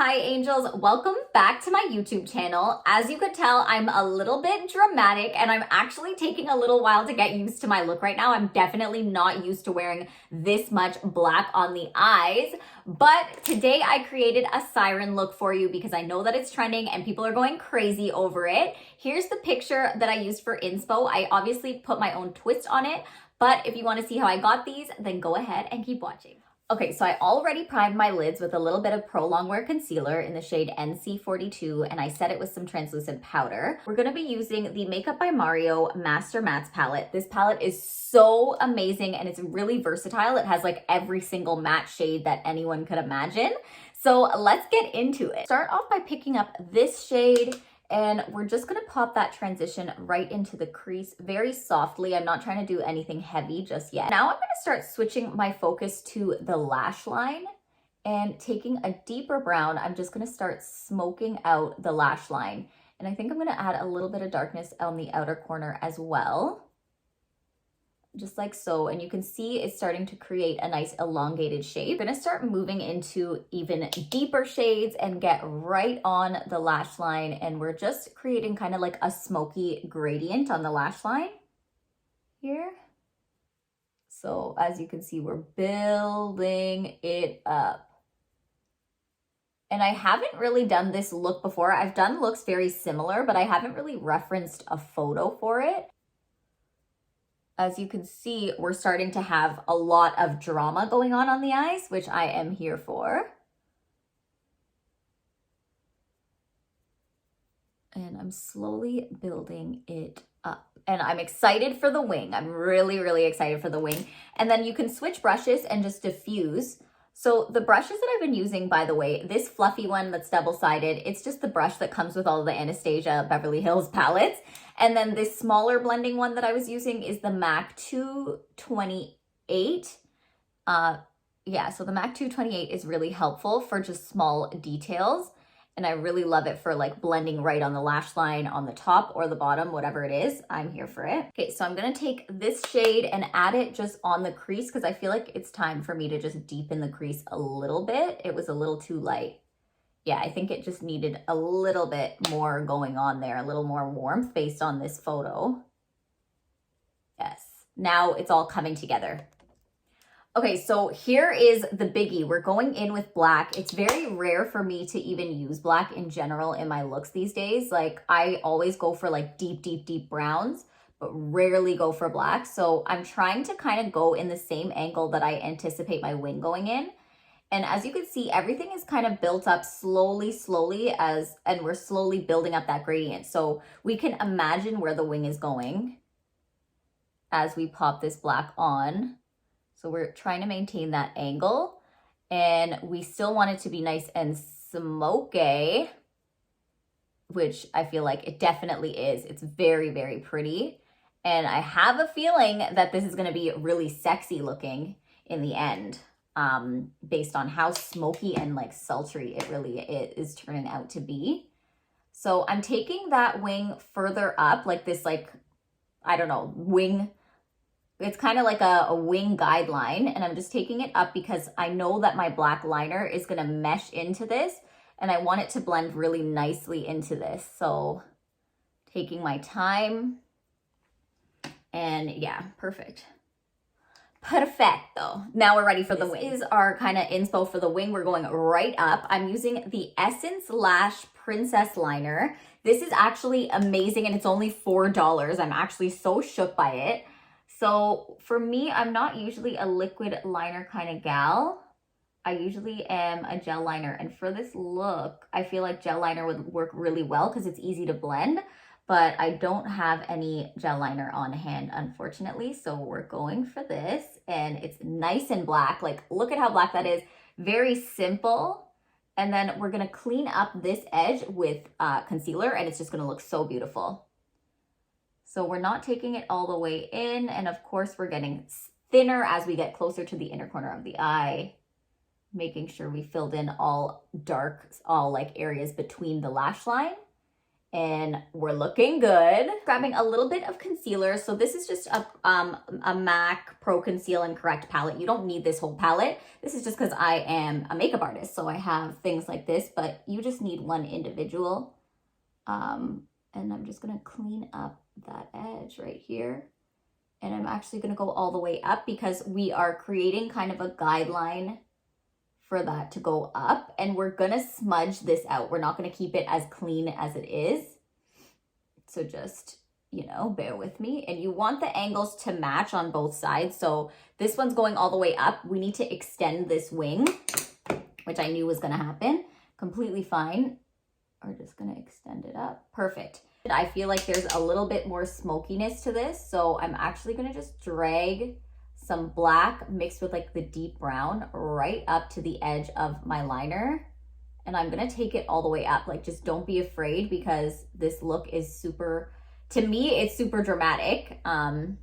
Hi angels, welcome back to my YouTube channel. As you could tell, I'm a little bit dramatic and I'm actually taking a little while to get used to my look right now. I'm definitely not used to wearing this much black on the eyes, but today I created a siren look for you because I know that it's trending and people are going crazy over it. Here's the picture that I used for inspo. I obviously put my own twist on it, but if you want to see how I got these, then go ahead and keep watching. Okay, so I already primed my lids with a little bit of Pro Longwear Concealer in the shade NC42, and I set it with some translucent powder. We're gonna be using the Makeup by Mario Master Mattes palette. This palette is so amazing and it's really versatile. It has like every single matte shade that anyone could imagine. So let's get into it. Start off by picking up this shade, and we're just gonna pop that transition right into the crease very softly. I'm not trying to do anything heavy just yet. Now I'm gonna start switching my focus to the lash line and taking a deeper brown, I'm just gonna start smoking out the lash line. And I think I'm gonna add a little bit of darkness on the outer corner as well. Just like so, and you can see it's starting to create a nice elongated shape. I'm gonna start moving into even deeper shades and get right on the lash line, and we're just creating kind of like a smoky gradient on the lash line here. So as you can see, we're building it up. And I haven't really done this look before. I've done looks very similar, but I haven't really referenced a photo for it. As you can see, we're starting to have a lot of drama going on the eyes, which I am here for. And I'm slowly building it up. And I'm excited for the wing. I'm really, really excited for the wing. And then you can switch brushes and just diffuse. So the brushes that I've been using, by the way, this fluffy one that's double-sided, it's just the brush that comes with all the Anastasia Beverly Hills palettes. And then this smaller blending one that I was using is the MAC 228. Yeah, so the MAC 228 is really helpful for just small details. And I really love it for like blending right on the lash line on the top or the bottom, whatever it is, I'm here for it. Okay, so I'm gonna take this shade and add it just on the crease because I feel like it's time for me to just deepen the crease a little bit. It was a little too light. Yeah, I think it just needed a little bit more going on there, a little more warmth based on this photo. Yes, now it's all coming together. Okay, so here is the biggie. We're going in with black. It's very rare for me to even use black in general in my looks these days. Like I always go for like deep, deep, deep browns, but rarely go for black. So I'm trying to kind of go in the same angle that I anticipate my wing going in. And as you can see, everything is kind of built up slowly, and we're slowly building up that gradient. So we can imagine where the wing is going as we pop this black on. So we're trying to maintain that angle, and we still want it to be nice and smoky, which I feel like it definitely is. It's very, very pretty. And I have a feeling that this is going to be really sexy looking in the end, based on how smoky and like sultry it really is turning out to be. So I'm taking that wing further up, like this, like, I don't know, wing. It's kind of like a wing guideline, and I'm just taking it up because I know that my black liner is going to mesh into this, and I want it to blend really nicely into this. So taking my time, and yeah, perfect. Perfecto. Now we're ready for the wing. This is our kind of inspo for the wing. We're going right up. I'm using the Essence Lash Princess Liner. This is actually amazing, and it's only $4. I'm actually so shook by it. So for me, I'm not usually a liquid liner kind of gal. I usually am a gel liner. And for this look, I feel like gel liner would work really well because it's easy to blend. But I don't have any gel liner on hand, unfortunately. So we're going for this. And it's nice and black. Like, look at how black that is. Very simple. And then we're going to clean up this edge with concealer. And it's just going to look so beautiful. So we're not taking it all the way in, and of course we're getting thinner as we get closer to the inner corner of the eye, making sure we filled in all dark, all like areas between the lash line. and we're looking good. Grabbing a little bit of concealer. So this is just a MAC Pro Conceal and Correct palette. You don't need this whole palette. This is just because I am a makeup artist, so I have things like this, but you just need one individual. And I'm just gonna clean up that edge right here. And I'm actually gonna go all the way up because we are creating kind of a guideline for that to go up, and we're gonna smudge this out. We're not gonna keep it as clean as it is. So just, you know, bear with me. And you want the angles to match on both sides. So this one's going all the way up. We need to extend this wing, which I knew was gonna happen. Completely fine. We're just gonna extend it up. Perfect. I feel like there's a little bit more smokiness to this. So I'm actually gonna just drag some black mixed with like the deep brown right up to the edge of my liner. And I'm gonna take it all the way up. Like, just don't be afraid because this look is super, to me, it's super dramatic. Then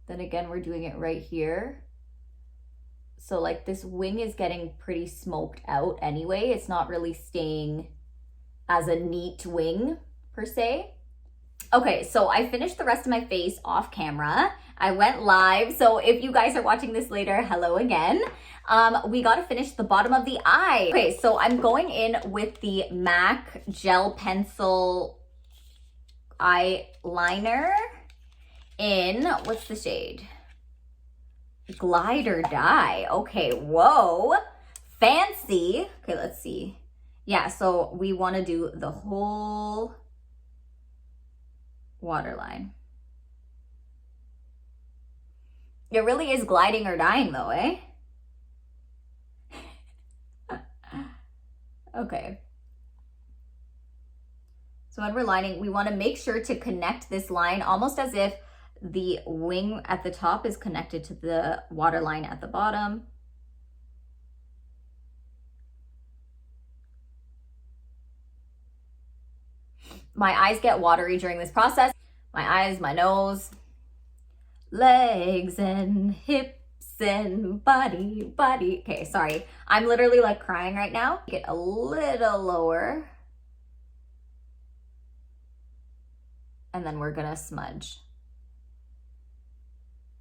again, we're doing it right here. So like this wing is getting pretty smoked out anyway. It's not really staying as a neat wing per se. Okay, so I finished the rest of my face off camera. I went live, so if you guys are watching this later, hello again. We got to finish the bottom of the eye. Okay, so I'm going in with the MAC Gel Pencil Eyeliner in, what's the shade? Glide or Die. Okay, whoa, fancy. Okay, let's see. Yeah, so we want to do the whole waterline. It really is gliding or dying though, eh? Okay. So when we're lining, we want to make sure to connect this line almost as if the wing at the top is connected to the waterline at the bottom. My eyes get watery during this process. My eyes, my nose, legs and hips and body. Okay, sorry. I'm literally like crying right now. Get a little lower. And then we're gonna smudge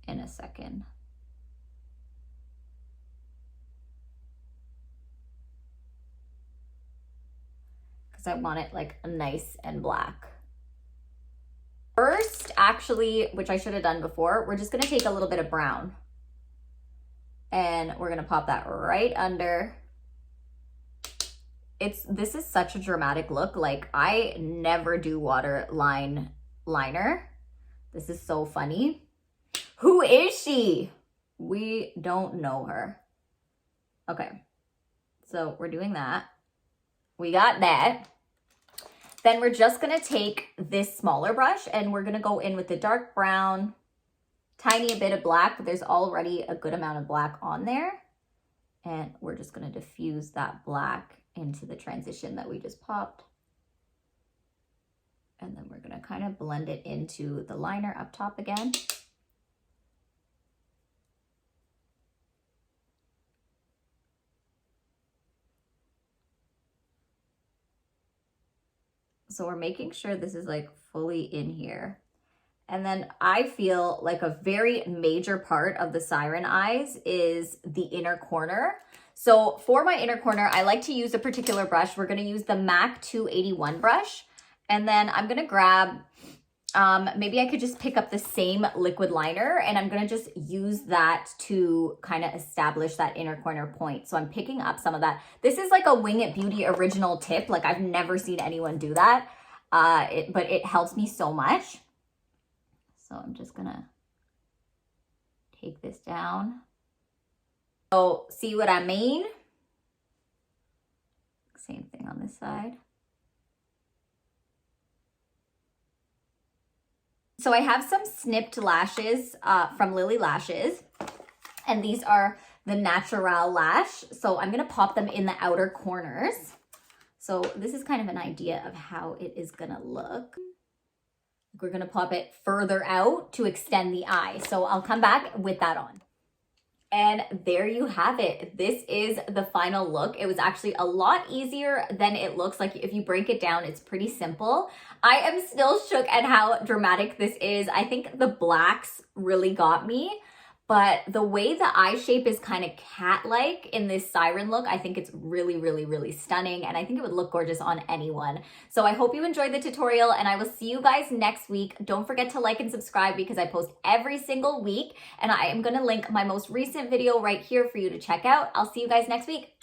in a second. Because I want it like nice and black. First, actually, which I should have done before, we're just gonna take a little bit of brown and we're gonna pop that right under. This is such a dramatic look. Like, I never do waterline liner. This is so funny. Who is she? We don't know her. Okay, so we're doing that. We got that. Then we're just gonna take this smaller brush and we're gonna go in with the dark brown, tiny bit of black, but there's already a good amount of black on there. And we're just gonna diffuse that black into the transition that we just popped. And then we're gonna kind of blend it into the liner up top again. So we're making sure this is like fully in here. And then I feel like a very major part of the Siren eyes is the inner corner. So for my inner corner, I like to use a particular brush. We're gonna use the MAC 281 brush. And then I'm gonna grab, maybe I could just pick up the same liquid liner and I'm gonna just use that to kind of establish that inner corner point. So I'm picking up some of that. This is like a Wing It Beauty original tip. Like, I've never seen anyone do that, but it helps me so much. So I'm just gonna take this down. So see what I mean? Same thing on this side. So I have some snipped lashes from Lilly Lashes, and these are the Naturale lash. So I'm gonna pop them in the outer corners. So this is kind of an idea of how it is gonna look. We're gonna pop it further out to extend the eye. So I'll come back with that on. And there you have it. This is the final look. It was actually a lot easier than it looks. Like if you break it down, it's pretty simple. I am still shook at how dramatic this is. I think the blacks really got me. But the way the eye shape is kind of cat-like in this Siren look, I think it's really, really, really stunning. And I think it would look gorgeous on anyone. So I hope you enjoyed the tutorial and I will see you guys next week. Don't forget to like and subscribe because I post every single week. And I am going to link my most recent video right here for you to check out. I'll see you guys next week.